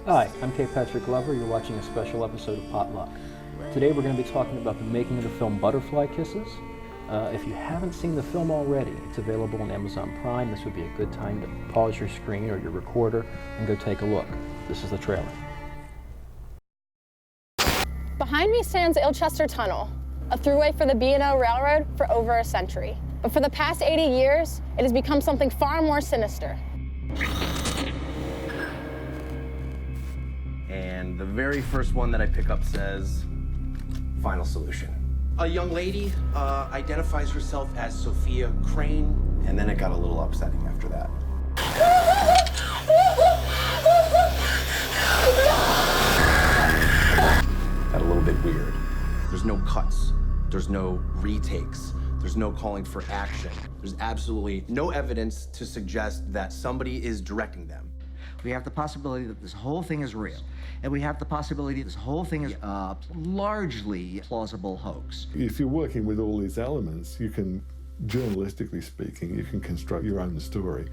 Hi, I'm K. Patrick Glover. You're watching a special episode of Potluck. Today we're going to be talking about the making of the film Butterfly Kisses. If you haven't seen the film already, it's available on Amazon Prime. This would be a good time to pause your screen or your recorder and go take a look. This is the trailer. Behind me stands Ilchester Tunnel, a throughway for the B&O Railroad for over a century. But for the past 80 years, it has become something far more sinister. And the very first one that I pick up says, final solution. A young lady identifies herself as Sophia Crane. And then it got a little upsetting after that. Got a little bit weird. There's no cuts. There's no retakes. There's no calling for action. There's absolutely no evidence to suggest that somebody is directing them. We have the possibility that this whole thing is real. And we have the possibility that this whole thing is a largely plausible hoax. If you're working with all these elements, you can, journalistically speaking, you can construct your own story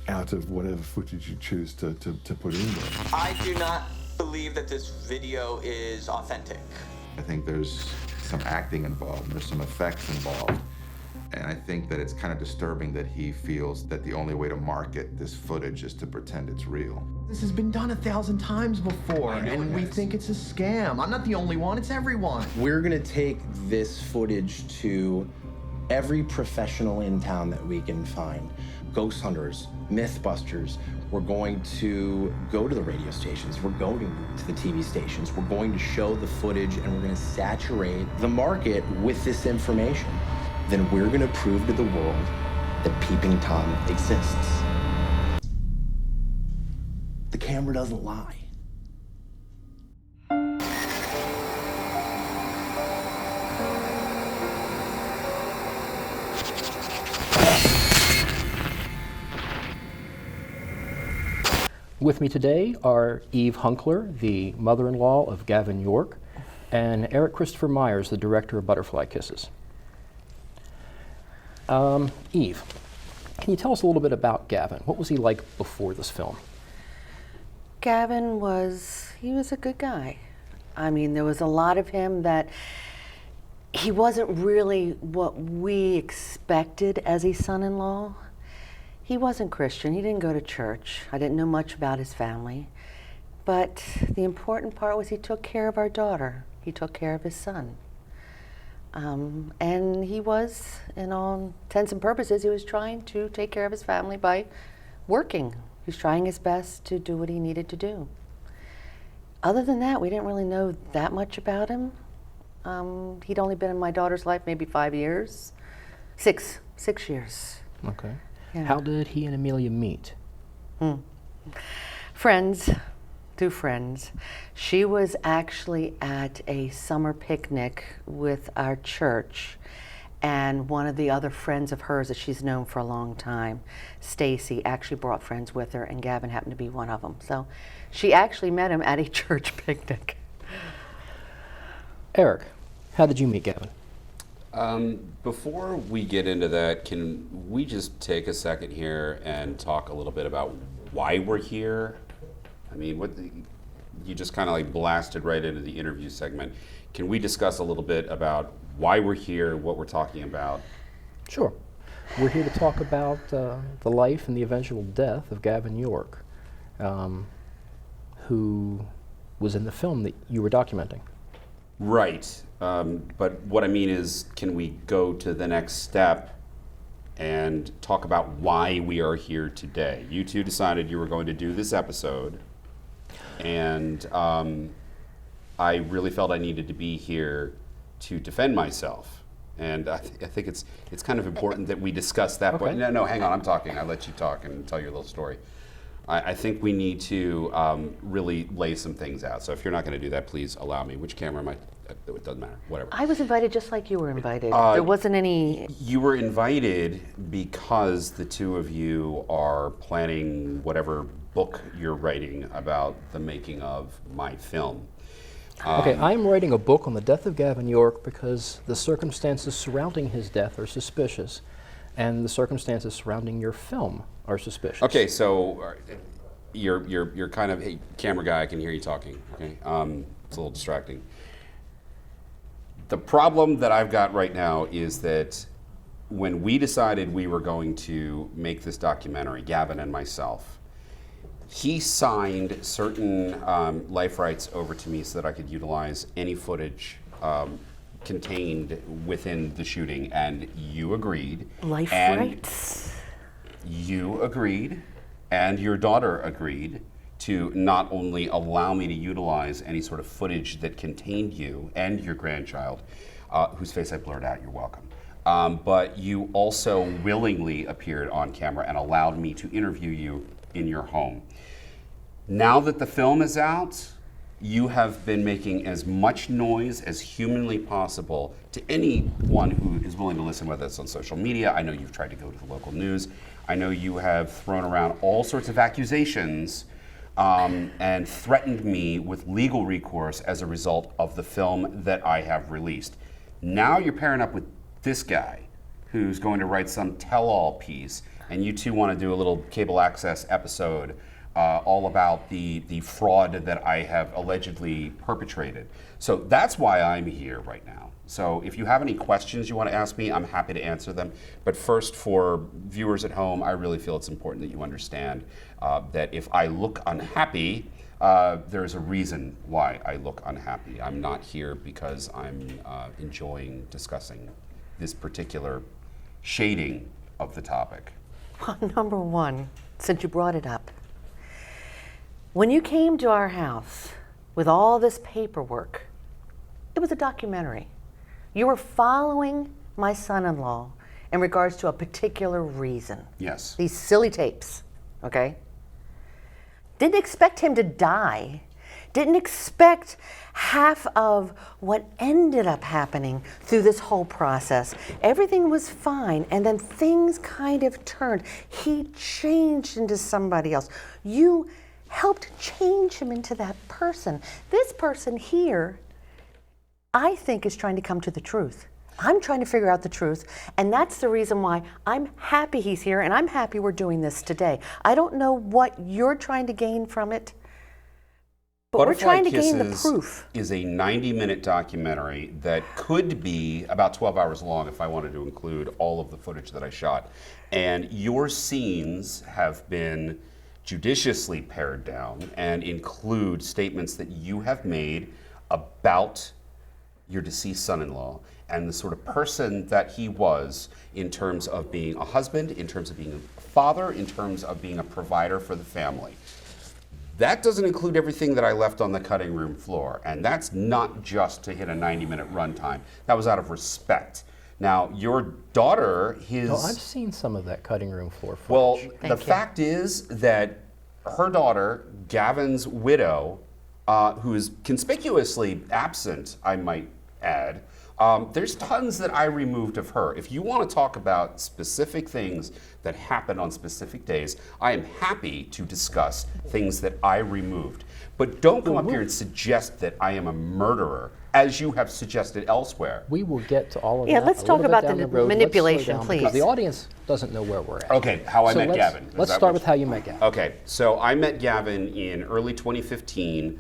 out of whatever footage you choose to put in there. I do not believe that this video is authentic. I think there's some acting involved, there's some effects involved. And I think that it's kind of disturbing that he feels that the only way to market this footage is to pretend it's real. This has been done 1,000 times before, and we think it's a scam. I'm not the only one, it's everyone. We're gonna take this footage to every professional in town that we can find. Ghost hunters, mythbusters. We're going to go to the radio stations. We're going to the TV stations. We're going to show the footage, and we're gonna saturate the market with this information. Then we're gonna prove to the world that Peeping Tom exists. The camera doesn't lie. With me today are Eve Hunkeler, the mother-in-law of Gavin York, and Erik Kristopher Myers, the director of Butterfly Kisses. Eve, can you tell us a little bit about Gavin? What was he like before this film? Gavin he was a good guy. I mean, there was a lot of him that he wasn't really what we expected as a son-in-law. He wasn't Christian, he didn't go to church. I didn't know much about his family. But the important part was he took care of our daughter. He took care of his son. And he was, in all intents and purposes, he was trying to take care of his family by working. He was trying his best to do what he needed to do. Other than that, we didn't really know that much about him. He'd only been in my daughter's life maybe 5 years. Six years. Okay. Yeah. How did he and Amelia meet? Friends. Two friends. She was actually at a summer picnic with our church, and one of the other friends of hers that she's known for a long time, Stacy, actually brought friends with her, and Gavin happened to be one of them. So she actually met him at a church picnic. Erik, how did you meet Gavin? Before we get into that, can we just take a second here and talk a little bit about why we're here? I mean, you just kind of like blasted right into the interview segment. Can we discuss a little bit about why we're here, what we're talking about? Sure. We're here to talk about the life and the eventual death of Gavin York, who was in the film that you were documenting. Right. But what I mean is, can we go to the next step and talk about why we are here today? You two decided you were going to do this episode, and I really felt I needed to be here to defend myself. And I think it's kind of important that we discuss that. Okay. No, hang on, I'm talking. I'll let you talk and tell your little story. I think we need to really lay some things out. So if you're not going to do that, please allow me. Which camera am I? It doesn't matter, whatever. I was invited just like you were invited. There wasn't any... You were invited because the two of you are planning whatever book you're writing about the making of my film. Okay, I'm writing a book on the death of Gavin York because the circumstances surrounding his death are suspicious, and the circumstances surrounding your film are suspicious. Okay, so you're kind of, hey, camera guy, I can hear you talking. Okay, it's a little distracting. The problem that I've got right now is that when we decided we were going to make this documentary, Gavin and myself, he signed certain life rights over to me so that I could utilize any footage contained within the shooting, and you agreed. Life rights. You agreed, and your daughter agreed to not only allow me to utilize any sort of footage that contained you and your grandchild, whose face I blurred out, you're welcome, but you also willingly appeared on camera and allowed me to interview you in your home. Now that the film is out, you have been making as much noise as humanly possible to anyone who is willing to listen, whether it's on social media. I know you've tried to go to the local news. I know you have thrown around all sorts of accusations and threatened me with legal recourse as a result of the film that I have released. Now you're pairing up with this guy who's going to write some tell-all piece, and you two want to do a little cable access episode all about the fraud that I have allegedly perpetrated. So that's why I'm here right now. So if you have any questions you want to ask me, I'm happy to answer them. But first, for viewers at home, I really feel it's important that you understand that if I look unhappy, there's a reason why I look unhappy. I'm not here because I'm enjoying discussing this particular shading of the topic. Well, number one, since you brought it up, when you came to our house with all this paperwork, it was a documentary. You were following my son-in-law in regards to a particular reason. Yes. These silly tapes, okay? Didn't expect him to die. Didn't expect half of what ended up happening through this whole process. Everything was fine, and then things kind of turned. He changed into somebody else. You helped change him into that person. This person here, I think, is trying to come to the truth. I'm trying to figure out the truth, and that's the reason why I'm happy he's here, and I'm happy we're doing this today. I don't know what you're trying to gain from it, but we're trying to gain the proof. Is a 90-minute documentary that could be about 12 hours long if I wanted to include all of the footage that I shot. And your scenes have been judiciously pared down and include statements that you have made about your deceased son-in-law and the sort of person that he was in terms of being a husband, in terms of being a father, in terms of being a provider for the family. That doesn't include everything that I left on the cutting room floor, and that's not just to hit a 90-minute runtime. That was out of respect. Now, your daughter, No, I've seen some of that cutting room floor footage. Well, the fact is that her daughter, Gavin's widow, who is conspicuously absent, I might add, there's tons that I removed of her. If you want to talk about specific things that happened on specific days, I am happy to discuss things that I removed. But don't come up here and suggest that I am a murderer, as you have suggested elsewhere. We will get to all of that. Yeah, let's talk about the manipulation, please. Because the audience doesn't know where we're at. Okay, how I met Gavin. Let's start with how you met Gavin. Okay, so I met Gavin in early 2015.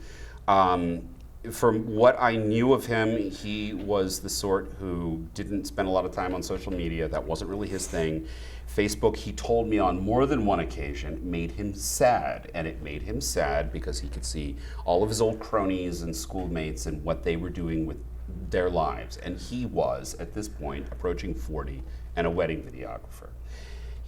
From what I knew of him, he was the sort who didn't spend a lot of time on social media. That wasn't really his thing. Facebook, he told me on more than one occasion, made him sad. And it made him sad because he could see all of his old cronies and schoolmates and what they were doing with their lives. And he was, at this point, approaching 40 and a wedding videographer.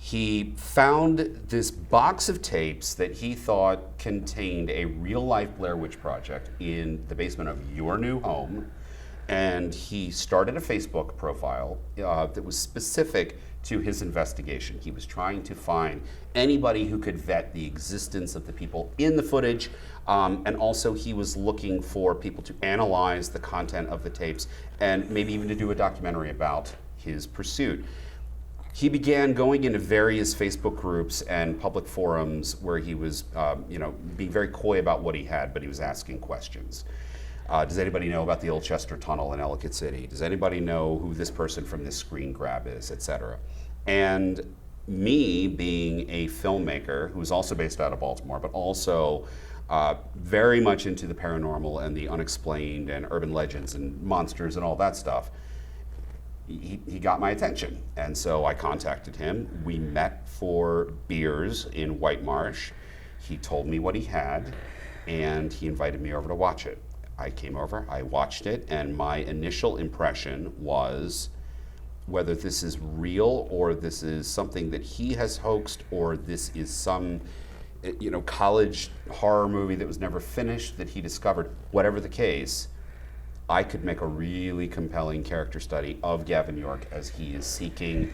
He found this box of tapes that he thought contained a real-life Blair Witch Project in the basement of your new home, and he started a Facebook profile that was specific to his investigation. He was trying to find anybody who could vet the existence of the people in the footage, and also he was looking for people to analyze the content of the tapes and maybe even to do a documentary about his pursuit. He began going into various Facebook groups and public forums where he was, being very coy about what he had, but he was asking questions. Does anybody know about the Old Chester Tunnel in Ellicott City? Does anybody know who this person from this screen grab is, et cetera? And me being a filmmaker who's also based out of Baltimore, but also very much into the paranormal and the unexplained and urban legends and monsters and all that stuff, he got my attention. And so I contacted him. We met for beers in White Marsh. He told me what he had, and he invited me over to watch it. I came over, I watched it, and my initial impression was whether this is real or this is something that he has hoaxed or this is some college horror movie that was never finished that he discovered. Whatever the case, I could make a really compelling character study of Gavin York as he is seeking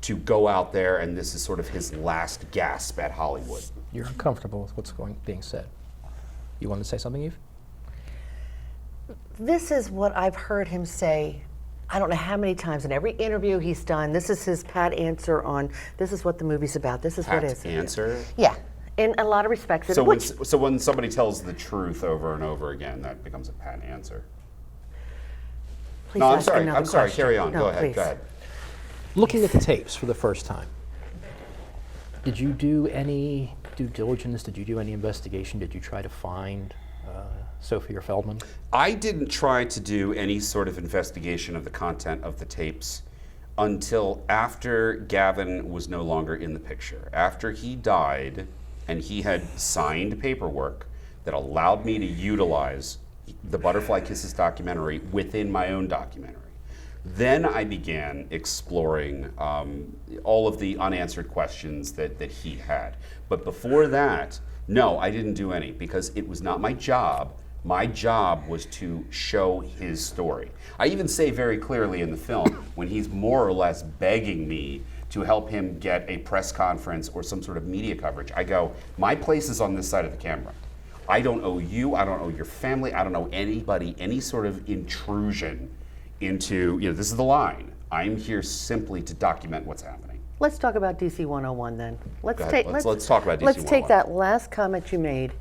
to go out there, and this is sort of his last gasp at Hollywood. You're uncomfortable with what's being said. You want to say something, Eve? This is what I've heard him say, I don't know how many times in every interview he's done. This is his pat answer on, this is what the movie's about, this is what it is. Pat answer? Yeah, in a lot of respects. So when somebody tells the truth over and over again, that becomes a pat answer. Please No, I'm ask sorry, another I'm sorry, question. carry on, No, go ahead, please. go ahead. Looking at the tapes for the first time, did you do any due diligence? Did you do any investigation? Did you try to find Sophia Feldman? I didn't try to do any sort of investigation of the content of the tapes until after Gavin was no longer in the picture. After he died and he had signed paperwork that allowed me to utilize the Butterfly Kisses documentary within my own documentary. Then I began exploring all of the unanswered questions that he had. But before that, no, I didn't do any because it was not my job. My job was to show his story. I even say very clearly in the film when he's more or less begging me to help him get a press conference or some sort of media coverage. I go, my place is on this side of the camera. I don't owe you, I don't owe your family, I don't owe anybody any sort of intrusion into, this is the line. I'm here simply to document what's happening. Let's talk about DC 101 then. Let's Go ahead. Let's talk about DC Let's take 101. that last comment you made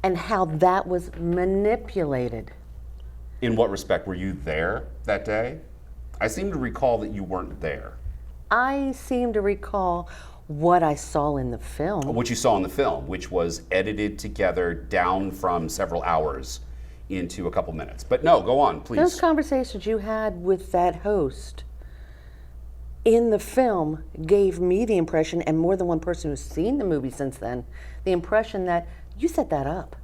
and how that was manipulated. In what respect? Were you there that day? I seem to recall that you weren't there. I seem to recall what I saw in the film. What you saw in the film, which was edited together down from several hours into a couple minutes. But no, go on, please. Those conversations you had with that host in the film gave me the impression, and more than one person who's seen the movie since then, the impression that you set that up.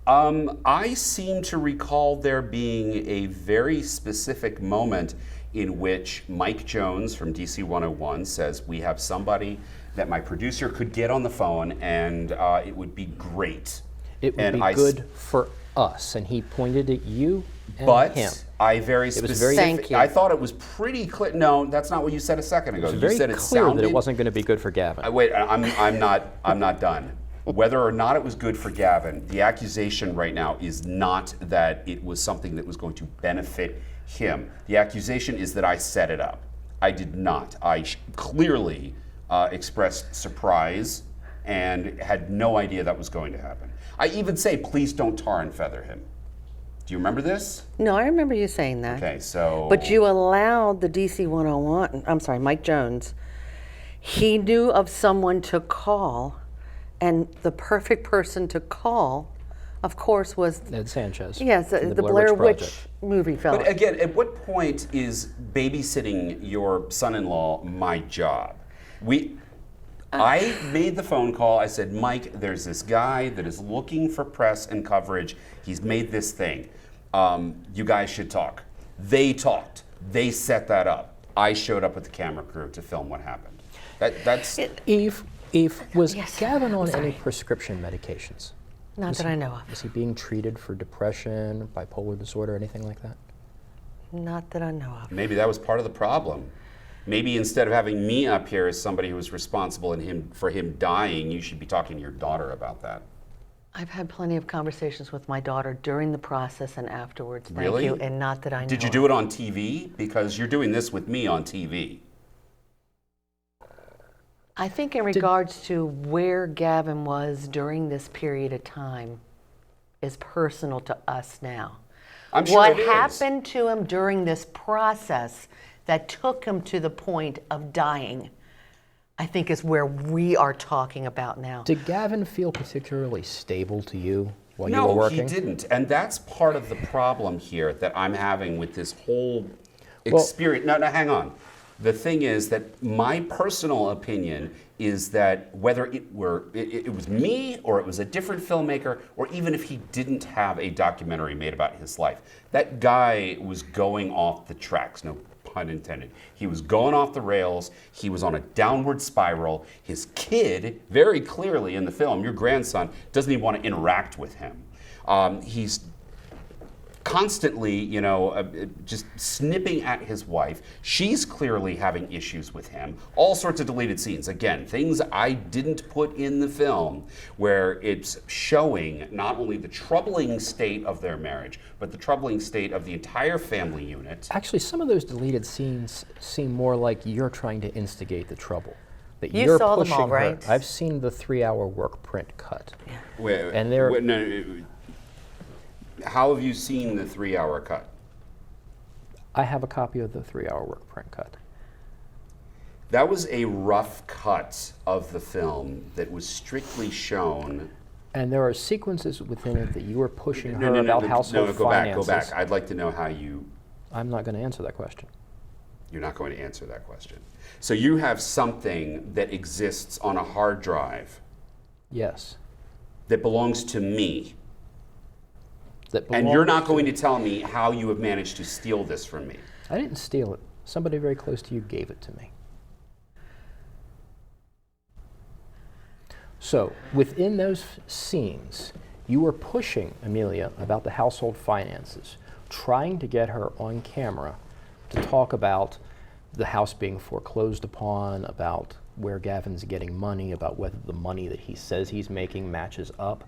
I seem to recall there being a very specific moment in which Mike Jones from DC 101 says, we have somebody that my producer could get on the phone and it would be great. It would be good for us, and he pointed at you and him. I very Thank you. I thought it was pretty clear. No, that's not what you said a second ago. It was very you said clear that it wasn't going to be good for Gavin. Wait, I'm not done. Whether or not it was good for Gavin, the accusation right now is not that it was something that was going to benefit him. The accusation is that I set it up. I did not. I clearly expressed surprise and had no idea that was going to happen. I even say, please don't tar and feather him. Do you remember this? No, I remember you saying that. Okay, so... But you allowed the DC 101, I'm sorry, Mike Jones, he knew of someone to call, and the perfect person to call, of course, was... Ed Sanchez. Yes, from the Blair Witch Project. movie fellow. But again, at what point is babysitting your son-in-law my job? I made the phone call. I said, Mike, there's this guy that is looking for press and coverage. He's made this thing. You guys should talk. They talked. They set that up. I showed up with the camera crew to film what happened. That's... Eve, was Yes, Gavin on I'm sorry. any prescription medications? Not that I know of. Was he being treated for depression, bipolar disorder, anything like that? Not that I know of. Maybe that was part of the problem. Maybe instead of having me up here as somebody who was responsible for him dying, you should be talking to your daughter about that. I've had plenty of conversations with my daughter during the process and afterwards. Thank Really? you, and not that I know Did you of. do it on TV? Because you're doing this with me on TV. I think in regards to where Gavin was during this period of time is personal to us now. I'm sure What it is. happened to him during this process that took him to the point of dying I think is where we are talking about now. Did Gavin feel particularly stable to you while you were No, working? he didn't. And that's part of the problem here that I'm having with this whole experience. No, hang on. The thing is that my personal opinion is that whether it was me or it was a different filmmaker, or even if he didn't have a documentary made about his life, that guy was going off the tracks, no pun intended. He was going off the rails. He was on a downward spiral. His kid, very clearly in the film, your grandson, doesn't even want to interact with him. He's constantly, just snipping at his wife. She's clearly having issues with him. All sorts of deleted scenes. Again, things I didn't put in the film, where it's showing not only the troubling state of their marriage, but the troubling state of the entire family unit. Actually, some of those deleted scenes seem more like you're trying to instigate the trouble. That You you're saw them pushing all, right? her. I've seen the 3-hour work print cut. Wait, And they're- wait, no, how have you seen the 3-hour cut? I have a copy of the 3-hour work print cut. That was a rough cut of the film that was strictly shown. And there are sequences within it that you were pushing her about household go finances. back. I'd like to know how you... I'm not going to answer that question. You're not going to answer that question. So you have something that exists on a hard drive. Yes. That belongs to me. And belongs you're not to- going to tell me how you have managed to steal this from me. I didn't steal it. Somebody very close to you gave it to me. So, within those scenes, you were pushing Amelia about the household finances, trying to get her on camera to talk about the house being foreclosed upon, about where Gavin's getting money, about whether the money that he says he's making matches up.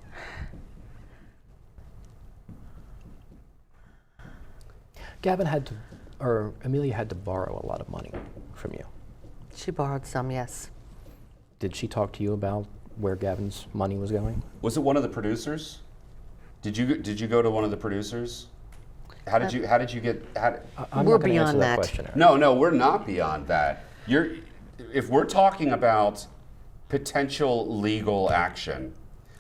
Amelia had to borrow a lot of money from you. She borrowed some, yes. Did she talk to you about where Gavin's money was going? Was it one of the producers? Did you go to one of the producers? How did you get? I'm We're not gonna answer beyond that. question, Erik. No, we're not beyond that. If we're talking about potential legal action,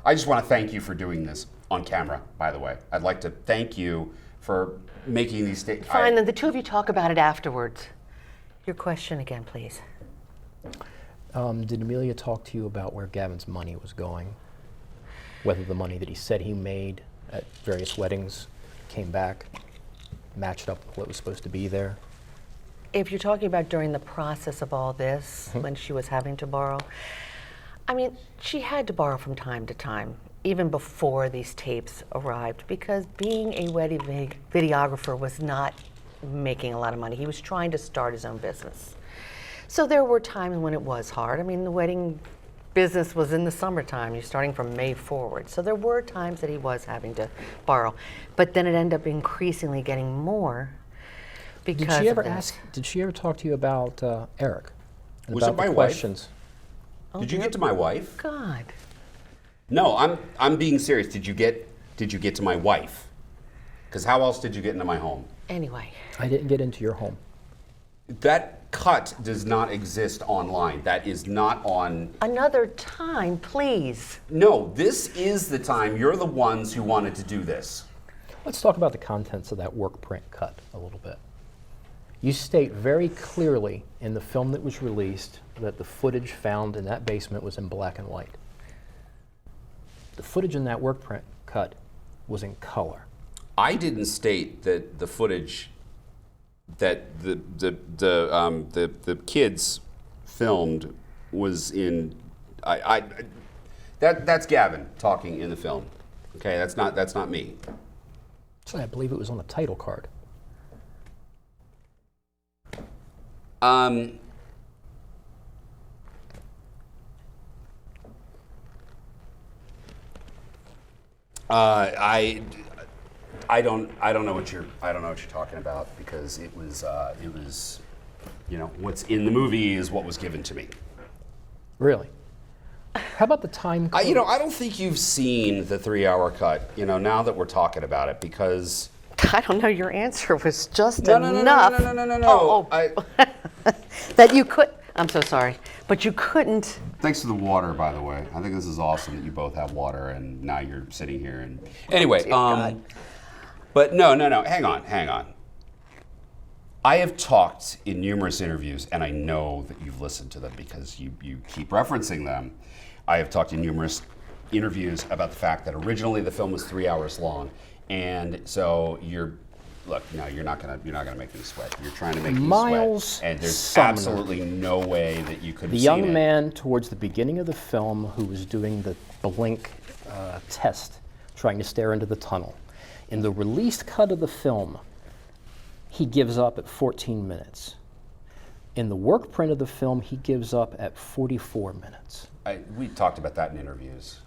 I just want to thank you for doing this on camera, by the way. I'd like to thank you for making these statements. Fine, then the two of you talk about it afterwards. Your question again, please. Did Amelia talk to you about where Gavin's money was going? Whether the money that he said he made at various weddings came back, matched up with what was supposed to be there? If you're talking about during the process of all this, when she was having to borrow, I mean, she had to borrow from time to time, even before these tapes arrived, because being a wedding videographer was not making a lot of money. He was trying to start his own business. So there were times when it was hard. I mean, the wedding business was in the summertime. You're starting from May forward. So there were times that he was having to borrow. But then it ended up increasingly getting more because Did she ever of this. Did she ever talk to you about Erik? And Was it about the my wife? questions? Did you get to my wife? God. No, I'm being serious. Did you get to my wife? Because how else did you get into my home? Anyway. I didn't get into your home. That cut does not exist online. That is not on. Another time, please. No, this is the time. You're the ones who wanted to do this. Let's talk about the contents of that work print cut a little bit. You state very clearly in the film that was released that the footage found in that basement was in black and white. The footage in that work print cut was in color. I didn't state that the footage that the kids filmed was in. That's Gavin talking in the film. Okay, that's not me. Actually, I believe it was on the title card. I don't know what you're talking about, because it was what's in the movie is what was given to me. Really? How about the time code? I don't think you've seen the 3-hour cut, now that we're talking about it, because I don't know, your answer was just No. enough. No. That you could, I'm so sorry. But you couldn't. Thanks for the water, by the way. I think this is awesome that you both have water, and now you're sitting here. And anyway, but no. Hang on. I have talked in numerous interviews, and I know that you've listened to them because you keep referencing them. I have talked in numerous interviews about the fact that originally the film was 3 hours long, and so you're not gonna make me sweat. You're trying to make me sweat, and there's Sumner, absolutely no way that you could have the seen young it. man towards the beginning of the film who was doing the blink test, trying to stare into the tunnel. In the released cut of the film, he gives up at 14 minutes. In the work print of the film, he gives up at 44 minutes. We talked about that in interviews.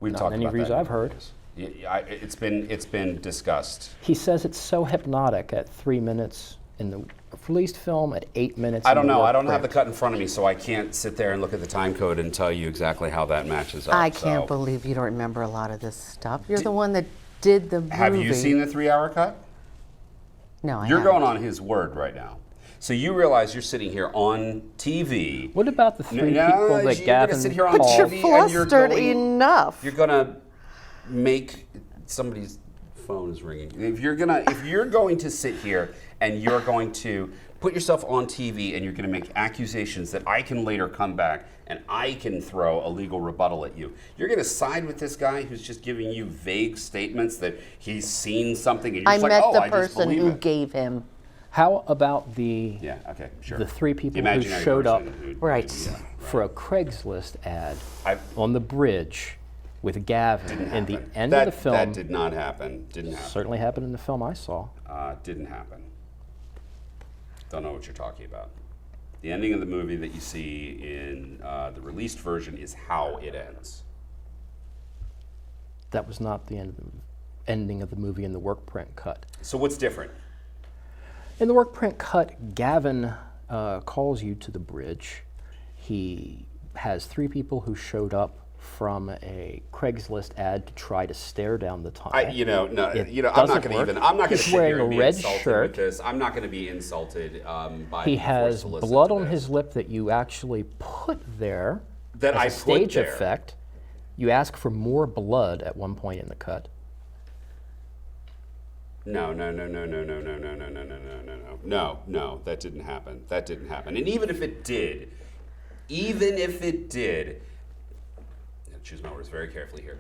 We've Not talked in any about interviews that in I've heard. interviews. It's been discussed. He says it's so hypnotic at 3 minutes in the released film, at 8 minutes. I don't in the know. work I don't have the print. cut in front of me, so I can't sit there and look at the time code and tell you exactly how that matches up. I can't so. believe you don't remember a lot of this stuff. You're the one that did the movie. Have you seen the 3 hour cut? No, I You're haven't. going on his word right now. So you realize you're sitting here on TV. What about the three people that you're Gavin gonna sit here on But you're TV and flustered enough. You're gonna make somebody's phone is ringing. If you're going to sit here and you're going to put yourself on TV and you're going to make accusations that I can later come back and I can throw a legal rebuttal at you, you're going to side with this guy who's just giving you vague statements that he's seen something and you're I just like, met oh, the I just person believe who it. gave him. How about the The three people who imaginary showed up person who- Right. for a Craigslist ad on the bridge with Gavin in the end of the film? That did not happen. Didn't happen. Certainly happened in the film I saw. Didn't happen. Don't know what you're talking about. The ending of the movie that you see in the released version is how it ends. That was not the ending of the movie in the work print cut. So what's different? In the work print cut, Gavin calls you to the bridge. He has three people who showed up from a Craigslist ad to try to stare down the tunnel. I'm not It going to doesn't even. work. I'm not going to He's sit wearing here and a be red insulted shirt. with this. I'm not going to be insulted by. He being forced has to listen blood to on this. his lip that you actually put there That as I a put stage there. effect. You ask for more blood at one point in the cut. No, that didn't happen. That didn't happen. And even if it did, choose my words very carefully here,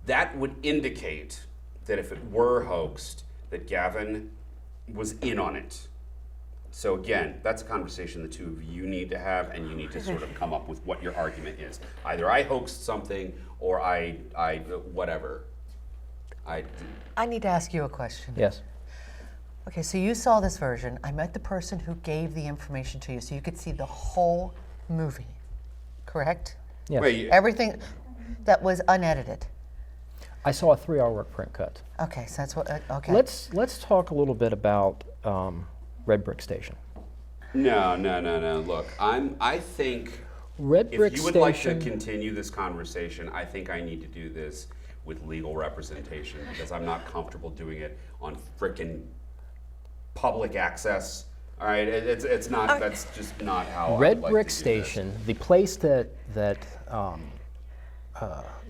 that would indicate that if it were hoaxed, that Gavin was in on it. So again, that's a conversation the two of you need to have, and you need to sort of come up with what your argument is. Either I hoaxed something, or I whatever. I need to ask you a question. Yes. Okay, so you saw this version. I met the person who gave the information to you so you could see the whole movie, correct? Yes. Wait, Everything that was unedited. I saw a 3-hour work print cut. Okay, so that's what, okay. Let's talk a little bit about Red Brick Station. No. Look, I think Red Brick if you would like to Station. continue this conversation, I think I need to do this with legal representation because I'm not comfortable doing it on frickin' public access. All right, it's not. That's just not how. Red I'd like Brick to do Station, the place that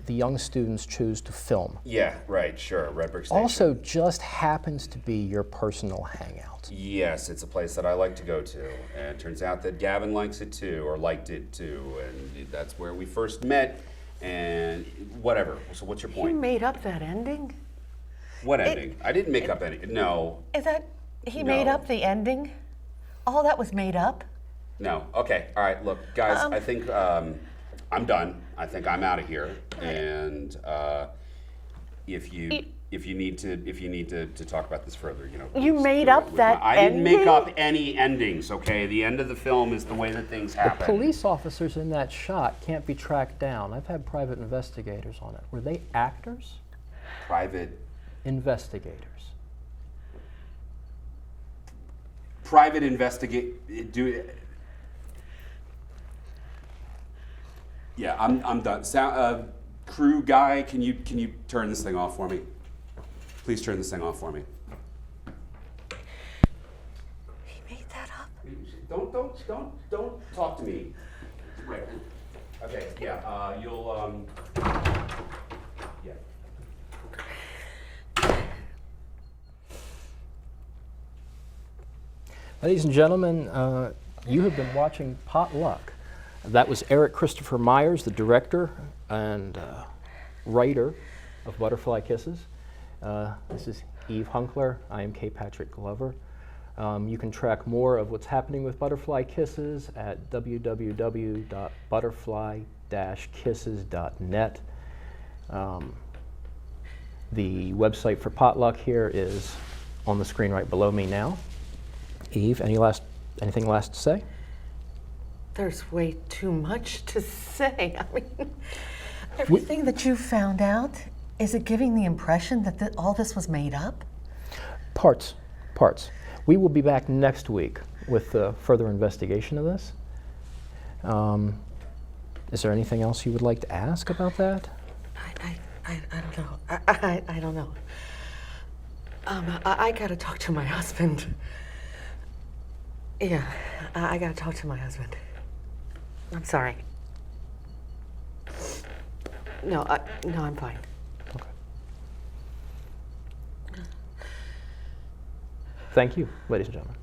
the young students choose to film, This. Yeah, right, sure. Red Brick Station. also just happens to be your personal hangout. Yes, it's a place that I like to go to, and it turns out that Gavin likes it too, or liked it too, and that's where we first met. And whatever. So what's your You point? made up that ending? What ending? I didn't make up any. No. Is that, he made No. up the ending? All that was made up? No. Okay. All right. Look, guys. I think I'm done. I think I'm out of here. And if you need to talk about this further, You please made do up it with that I didn't make ending? up any endings. Okay. The end of the film is the way that things The happen. police officers in that shot can't be tracked down. I've had private investigators on it. Were they actors? Private investigate. Do it. Yeah, I'm done. Crew guy, can you turn this thing off for me? Please turn this thing off for me. He made that up? Don't talk to me. Right. Okay, yeah, you'll, yeah. Ladies and gentlemen, you have been watching Potluck. That was Erik Kristopher Myers, the director and writer of Butterfly Kisses. This is Eve Hunkeler. I am K. Patrick Glover. You can track more of what's happening with Butterfly Kisses at www.butterfly-kisses.net. The website for Potluck here is on the screen right below me now. Eve, anything last to say? There's way too much to say. I mean, everything that you found out, is it giving the impression that all this was made up? Parts. We will be back next week with further investigation of this. Is there anything else you would like to ask about that? I don't know. I don't know. I gotta talk to my husband. Yeah, I gotta talk to my husband. I'm sorry. No, I'm fine. Okay. Thank you, ladies and gentlemen.